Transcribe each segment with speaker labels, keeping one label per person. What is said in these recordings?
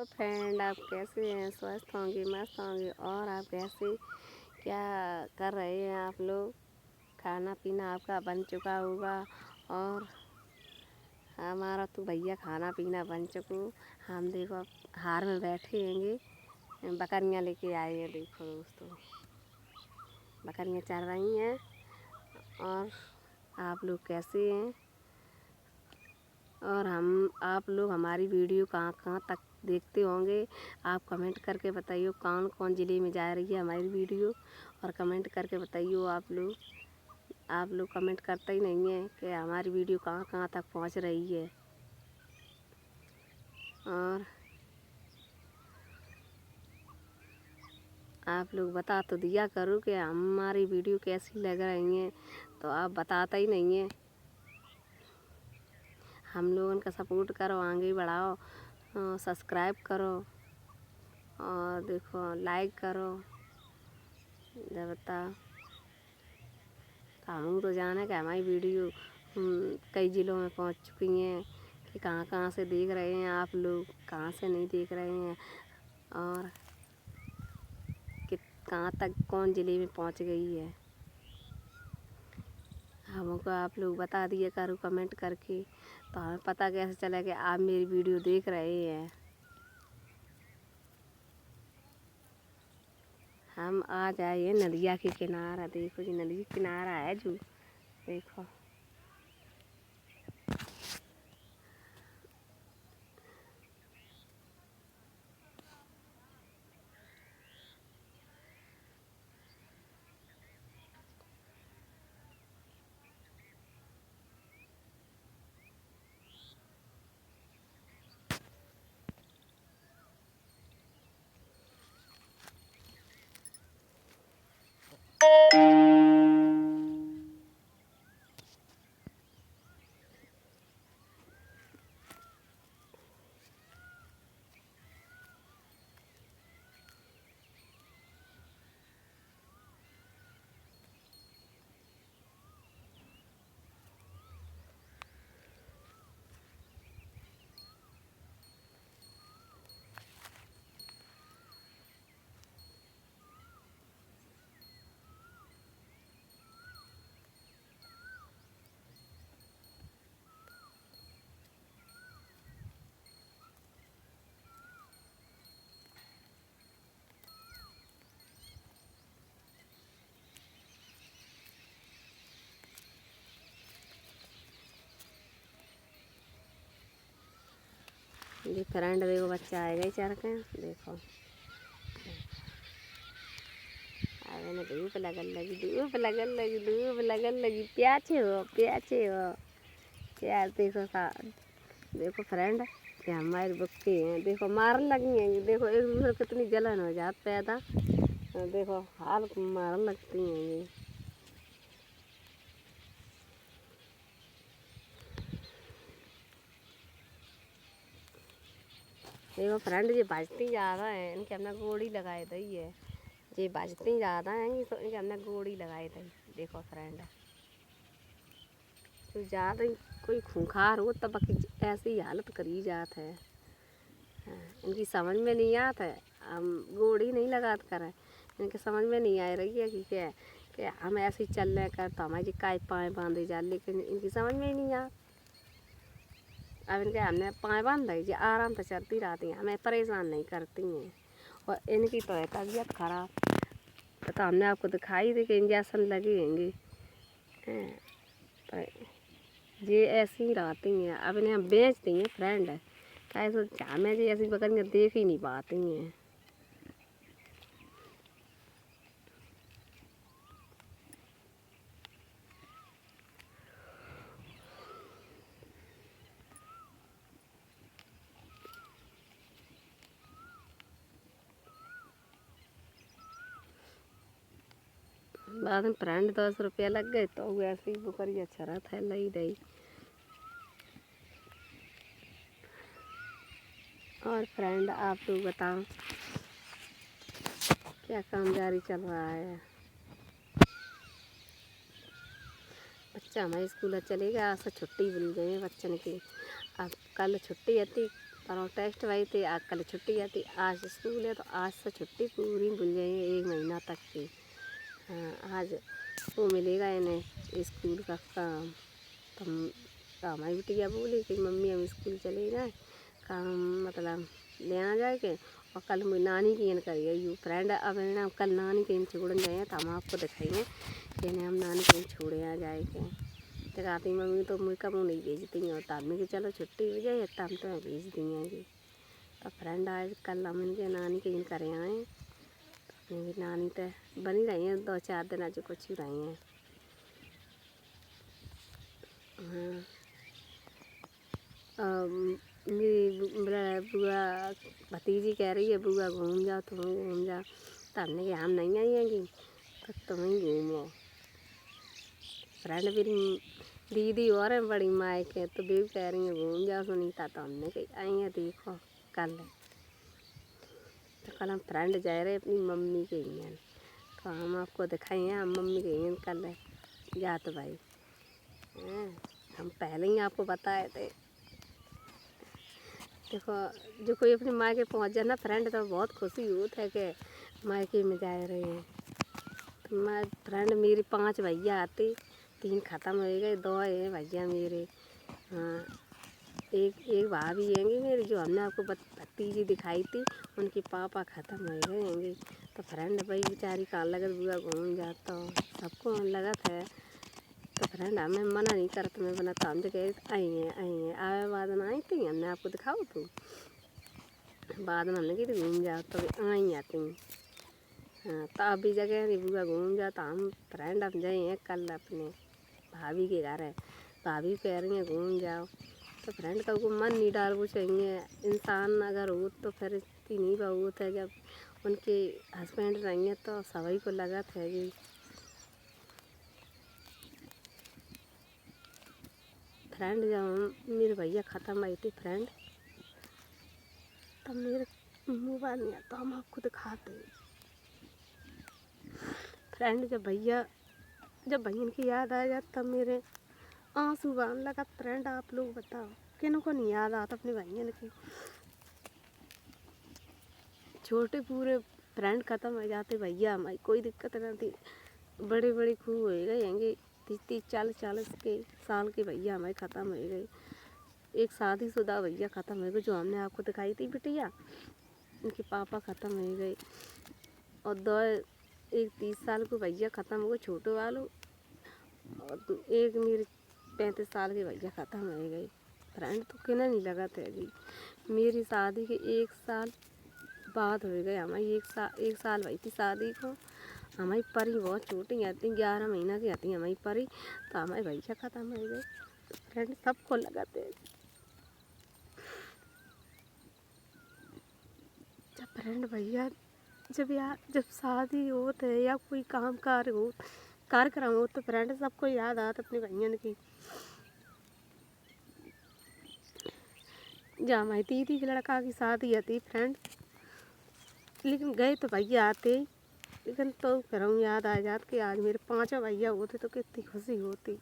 Speaker 1: तो फ्रेंड, आप कैसे हैं? स्वस्थ होंगे, मस्त होंगे। और आप कैसे, क्या कर रहे हैं आप लोग? खाना पीना आपका बन चुका होगा। और हमारा तो भैया खाना पीना बन चुको। हम देखो अब हार में बैठे हैंगे, बकरियाँ लेके आए हैं। देखो दोस्तों, बकरियाँ चल रही हैं। और आप लोग कैसे हैं? और आप लोग हमारी वीडियो कहाँ कहाँ तक देखते होंगे? आप कमेंट करके बताइए कौन कौन ज़िले में जा रही है हमारी वीडियो। और कमेंट करके बताइए आप लोग कमेंट करते ही नहीं हैं कि हमारी वीडियो कहाँ कहाँ तक पहुंच रही है। और आप लोग बता तो दिया करो कि हमारी वीडियो कैसी लग रही हैं, तो आप बताते ही नहीं हैं। हम लोगों का सपोर्ट करो, आगे बढ़ाओ, सब्सक्राइब करो और देखो लाइक करो। जब बताओ तो हम तो जाने कि हमारी वीडियो कई ज़िलों में पहुंच चुकी हैं कि कहाँ कहाँ से देख रहे हैं आप लोग, कहाँ से नहीं देख रहे हैं। और कि कहाँ तक कौन ज़िले में पहुंच गई है, हमको आप लोग बता दिए करो कमेंट करके। तो हमें पता कैसे चला कि आप मेरी वीडियो देख रहे हैं। हम आ जाए नदिया के किनारा। देखो जी, नदी के किनारा है जो, देखो ये फ्रेंड देखो, बच्चा आएगा ही चढ़ के। देखो अब इन्हें धूप लगन लगी, धूप लगन लगी, धूप लगन लगी। प्याचे हो, प्याचे हो यार। देखो देखो फ्रेंड, ये हमारी बुक्की हैं। देखो मारन लगी हैं। देखो एक दूसरे को कितनी जलन हो जात पैदा। देखो हाल मारन लगती हैं ये। देखो फ्रेंड, ये बजती ज़्यादा है, इनके हमने गोड़ी लगाए दी है। ये बजती ज़्यादा हैं तो इनके हमने गोड़ी लगाए दी। देखो फ्रेंड, तो ज़्यादा ही कोई खूंखार हो तब ऐसी हालत करी जात है। हाँ, इनकी समझ में नहीं आता है। हम गोड़ी नहीं लगात करें, इनके समझ में नहीं आ रही है कि हम ऐसे ही चल रहे कर तो हमारे काय पाँव बांधे जा। लेकिन इनकी समझ में ही नहीं आ। अब इनके हमने पाँव बांध दी, आराम से चलती रहती हैं, हमें परेशान नहीं करती हैं। और इनकी तो है तबीयत खराब, तो हमने आपको दिखाई दे कि इंजेक्शन लगे होंगे। तो ये ऐसी ही रहती हैं। अब इन्हें हम बेचती हैं फ्रेंड, कैसे हमें जी ऐसी बकरियाँ देख ही नहीं पाती हैं। बाद में फ्रेंड 10 रुपया लग गए तो ऐसे ही बकरियाँ चरत है लई रही। और फ्रेंड, आप लोग बताओ क्या काम जारी चल रहा है? बच्चा हमारे स्कूल चले गया, आज से छुट्टी मिल गई है बच्चन की। अब कल छुट्टी थी, और टेस्ट वही थे, आज कल छुट्टी आती, आज स्कूल है तो आज से छुट्टी पूरी भूल जाएंगे 1 महीना तक की। हाँ, आज वो मिलेगा इन्हें स्कूल का काम। तो हमारी बिटिया बोली कि मम्मी हम स्कूल चले जाए, काम मतलब लेना जाए के, और कल मेरी नानी की इन करिए यू फ्रेंड। अब ना कल नानी के इन छोड़न जाए तो हम आपको दिखाएंगे कि हम नानी के इन छोड़े आ जाए के। तो कहती मम्मी तो मुझे कब नहीं भेजती हैं, और तब में कि चलो छुट्टी हो जाए तब तो मैं भेज देंगे। तो फ्रेंड आज कल हम इनके नानी के इन करे आए, मेरी नानी तो बनी रही हैं 2-4 दिन, आज कुछ ही रही हैं। हाँ, मेरी बुआ भतीजी कह रही है बुआ घूम जाओ, तुम घूम जाओ। तो हमने कि हम नहीं आएंगी तो तुम ही घूम लो। फ्रेंड मेरी दीदी और है बड़ी माँ के, तो भी कह रही है घूम जाओ सुनीता। तो हमने कही आई हैं देखो कल, तो कल हम फ्रेंड जा रहे अपनी मम्मी के यहाँ, तो हम आपको दिखाएंगे हम मम्मी के यहाँ कल जात भाई। हम पहले ही आपको बताए थे। देखो जो कोई अपनी माँ के पहुँच जाए ना फ्रेंड, तो बहुत खुशी होती है कि मायके में जा रहे हैं। तो मैं फ्रेंड मेरी 5 भैया आते, 3 ख़त्म हो गए, 2 हैं भैया मेरे। हाँ, एक भाभी हैंगी मेरी जो हमने आपको भतीजी दिखाई थी, उनके पापा ख़त्म हो गए हैंगे। तो फ्रेंड भाई बेचारी कहाँ लगत बुआ घूम जाता हो, सबको लगत है। तो फ्रेंड हमें मना नहीं करते, मैं बना तो हम तो कह आई हैं आए बाद में आई थी, हमने आपको दिखाओ तो बाद में हमने कही घूम जाओ तो आई आती। हाँ, तो अभी जगह नहीं बुआ घूम जाओ, तो हम फ्रेंड अब जाए हैं कल अपने भाभी के घर है, भाभी कह रही हैं घूम जाओ। तो फ्रेंड का को मन नहीं डाल वो चाहिए, इंसान अगर हो तो फिर इतनी नहीं बहुत है, जब उनके हस्बैंड रहेंगे तो सभी को लगत है कि फ्रेंड। जब हम मेरे भैया ख़त्म आई थी फ्रेंड, तब मेरे मोबाइल नहीं आता, हम आपको दिखाते फ्रेंड। जब भैया की याद आ जाती तब मेरे आंसू बहने लगा। फ्रेंड आप लोग बताओ किन को नहीं याद आता अपने भैया की। छोटे पूरे फ्रेंड ख़त्म हो जाते, भैया हमारी कोई दिक्कत नहीं थी, बड़े बड़े खूब हो गए हैंगे, 30-40 के साल के भैया हमारे ख़त्म हो गए। एक शादीशुदा भैया ख़त्म हो गए जो हमने आपको दिखाई थी बिटिया, उनके पापा ख़त्म हो गए। और 2 एक 30 साल को भैया ख़त्म हो गए छोटे वालों, और एक मेरे 35 साल के भैया ख़त्म हो गए। फ्रेंड तो किना नहीं लगा था जी, मेरी शादी के 1 साल बाद हो गए हमारी, 1 साल भई थी शादी को। हमारी परी बहुत छोटी आती, 11 महीना की आती हमारी परी, तो हमारे भैया ख़त्म हो गए। फ्रेंड सबको लगाते हैं जब फ्रेंड भैया जब शादी होते है या कोई काम कार्यक्रम हो, तो फ्रेंड सबको याद आता अपने भैया की। जब हमारी दीदी के लड़का की शादी आती फ्रेंड, लेकिन गए तो भैया आते, लेकिन तो फिर हम याद आ जात कि आज मेरे 5 भैया होते तो कितनी खुशी होती।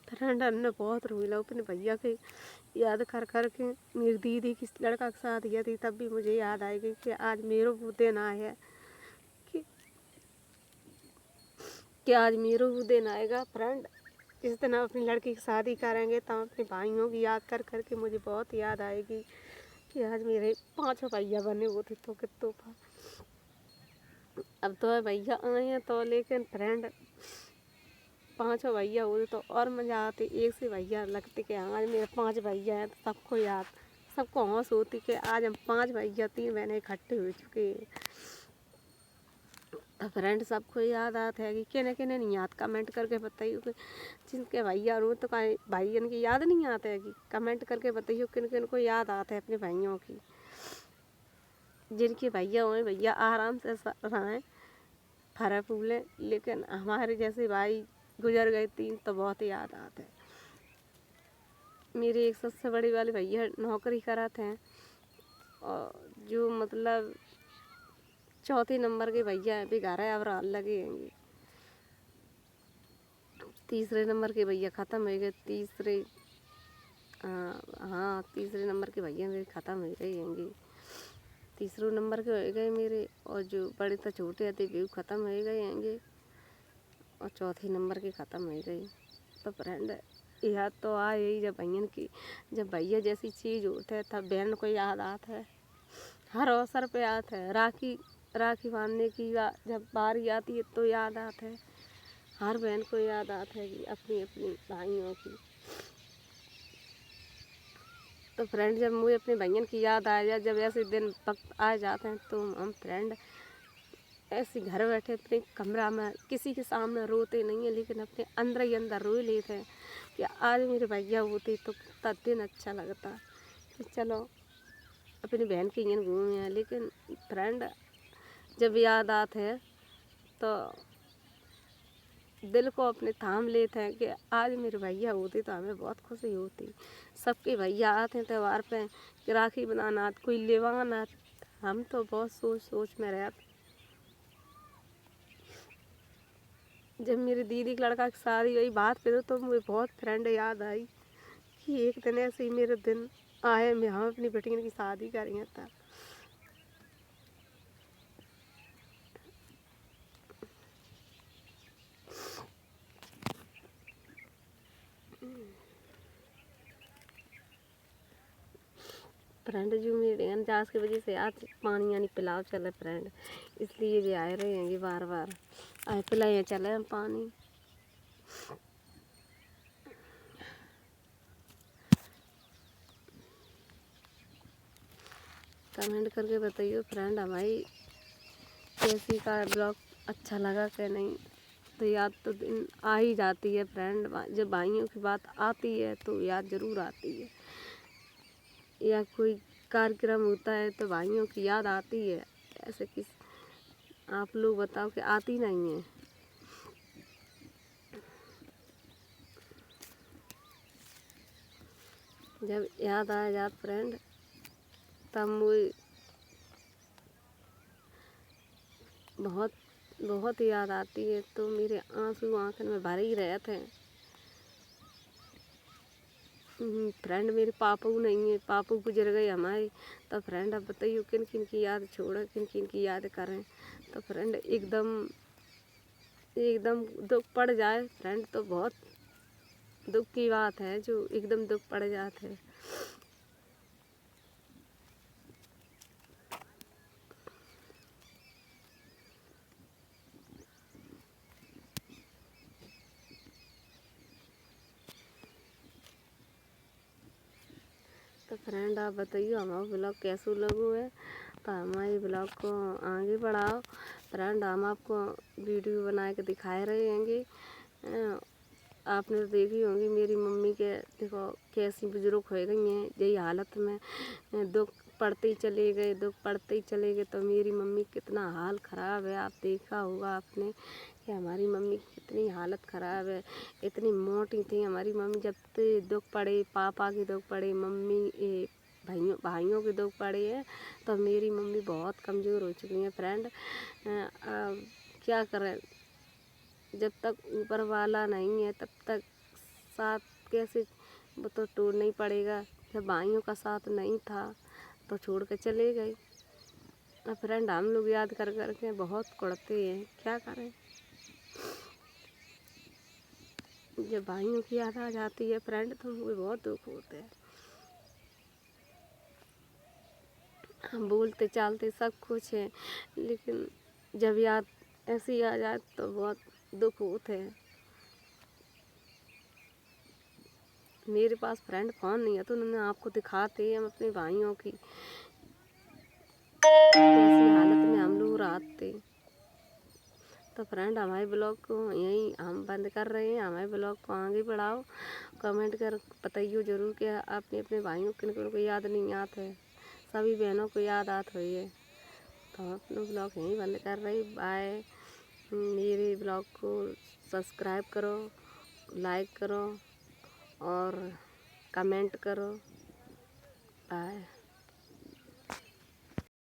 Speaker 1: फ्रेंड हमने बहुत रोई अपने भैया के याद कर कर के। मेरी दीदी की लड़का के साथ गई थी, तब भी मुझे याद आएगी कि आज मेरे वो दिन आया है, कि आज मेरे वो दिन आएगा फ्रेंड। इस दिन हम अपनी लड़की की शादी करेंगे तो हम अपने भाइयों की याद कर कर के मुझे बहुत याद आएगी कि आज मेरे 5 भैया बने हुए थे तो कितों था। अब तो भैया आए हैं तो, लेकिन फ्रेंड 5 भैया होते तो और मज़ा आती। एक से भैया लगते कि आज मेरे 5 भैया हैं, तो सबको याद, सबको हौस होती कि आज हम 5 भैया 3 बहनें इकट्ठे हो चुके हैं। तो फ्रेंड सबको याद आता है कि किने किने नहीं याद, कमेंट करके बताइए कि जिनके भैया हो तो कहीं भाइयों की याद नहीं आता है, कि कमेंट करके बताइए किन किन को याद आता है अपने भाइयों की। जिनके भैया हुए भैया आराम से रहें फरे फूले, लेकिन हमारे जैसे भाई गुजर गए 3 तो बहुत याद आते हैं। मेरे एक सबसे बड़ी वाले भैया नौकरी कराते हैं, और जो मतलब 4 नंबर के भैया हैं भी घर है अब लगे हैं। 3 नंबर के भैया ख़त्म हो गए, 3 हाँ हाँ, तीसरे नंबर के भैया मेरे ख़त्म हो गए होंगे। तीसरे नंबर के हो गए मेरे, और जो बड़े तो छोटे थे वे ख़त्म हो गए होंगे, और चौथे नंबर के ख़त्म हो गई। तो फ्रेंड याद तो आए ही जब भैया की, जब भैया जैसी चीज़ होते है तब बहन को याद आता है, हर अवसर पे आता है। राखी राखी बांधने की जब बारी आती है तो याद आता है, हर बहन को याद आता है कि अपनी अपनी भाइयों की। तो फ्रेंड जब मुझे अपने भैया की याद आ जाए, जब ऐसे दिन वक्त आ जाते हैं, तो हम फ्रेंड ऐसे घर बैठे अपने कमरा में किसी के सामने रोते नहीं है, लेकिन अपने अंदर ही अंदर रो लेते हैं कि आज मेरे भैया होते तो कितना दिन अच्छा लगता कि चलो अपनी बहन के यहाँ घूमे हैं। लेकिन फ्रेंड जब याद आते है तो दिल को अपने थाम लेते हैं कि आज मेरे भैया होते तो हमें बहुत खुशी होती। सबके भैया आते हैं त्यौहार पे कि राखी बनाना, कोई लेवाना, हम तो बहुत सोच सोच में रहते। जब मेरी दीदी का लड़का की शादी हुई बात पे तो मुझे बहुत फ्रेंड याद आई कि एक दिन ऐसे ही मेरे दिन आए, मैं हम अपनी बेटी की शादी करेंगे तब। फ्रेंड जो मेरे अनजास की वजह से आज पानी यानी पिलाव चले फ्रेंड, इसलिए भी आए रहे हैं बार बार आए पिलाए चले हम पानी। कमेंट करके बताइए फ्रेंड हमारी कैसी का ब्लॉग अच्छा लगा कि नहीं। तो याद तो दिन आ ही जाती है फ्रेंड, जब भाइयों की बात आती है तो याद ज़रूर आती है, या कोई कार्यक्रम होता है तो भाइयों की याद आती है। ऐसे किस आप लोग बताओ कि आती नहीं है। जब याद आया जात फ्रेंड तब मुझे बहुत बहुत याद आती है, तो मेरे आंसू आंखन में भरे ही रहते हैं। फ्रेंड मेरे पापू नहीं है, पापू गुजर गए हमारे। तो फ्रेंड अब बताइए किन किन की याद छोड़े, किन किन की याद करें। तो फ्रेंड एकदम एकदम दुख पड़ जाए फ्रेंड, तो बहुत दुख की बात है जो एकदम दुख पड़ जाते है। तो फ्रेंड आप बताइए हमारा ब्लॉग कैसे लगो है, तो हमारे ब्लॉग को आगे बढ़ाओ फ्रेंड। हम आपको वीडियो बना के दिखाए रहे हैंगे। आपने तो देखी होंगी मेरी मम्मी के, देखो कैसी बुजुर्ग हो गई हैं यही हालत में, दुख पड़ते ही चले गए, दुख पड़ते ही चले गए। तो मेरी मम्मी कितना हाल ख़राब है, आप देखा होगा आपने कि हमारी मम्मी की कितनी हालत ख़राब है। इतनी मोटी थी हमारी मम्मी, जब से दुख पड़े, पापा के दुख पड़े, मम्मी भाइयों के दुख पड़े हैं, तो मेरी मम्मी बहुत कमज़ोर हो चुकी हैं फ्रेंड। क्या करें, जब तक ऊपर वाला नहीं है तब तक साथ कैसे, वो तो तोड़ना ही पड़ेगा। जब भाइयों का साथ नहीं था तो छोड़ के चले गए। अब फ्रेंड हम लोग याद कर कर के बहुत कुढ़ते हैं, क्या करें। जब भाइयों की याद आ जाती है फ्रेंड तो मुझे बहुत दुख होता है। हम बोलते चालते सब कुछ है, लेकिन जब याद ऐसी आ जाए तो बहुत दुख होता है। मेरे पास फ्रेंड फ़ोन नहीं है तो उन्होंने आपको दिखाते हम अपने भाइयों की कैसी हालत में हम लोग रहते। तो फ्रेंड हमारे ब्लॉग को यहीं हम बंद कर रहे हैं, हमारे ब्लॉग को आगे बढ़ाओ। कमेंट कर बताइए ज़रूर कि आपने अपने भाइयों किन किन को याद नहीं आते है, सभी बहनों को याद आत हुई है। तो हम अपना ब्लॉग यहीं बंद कर रहे। बाय। मेरे ब्लॉग को सब्सक्राइब करो, लाइक करो और कमेंट करो। बाय।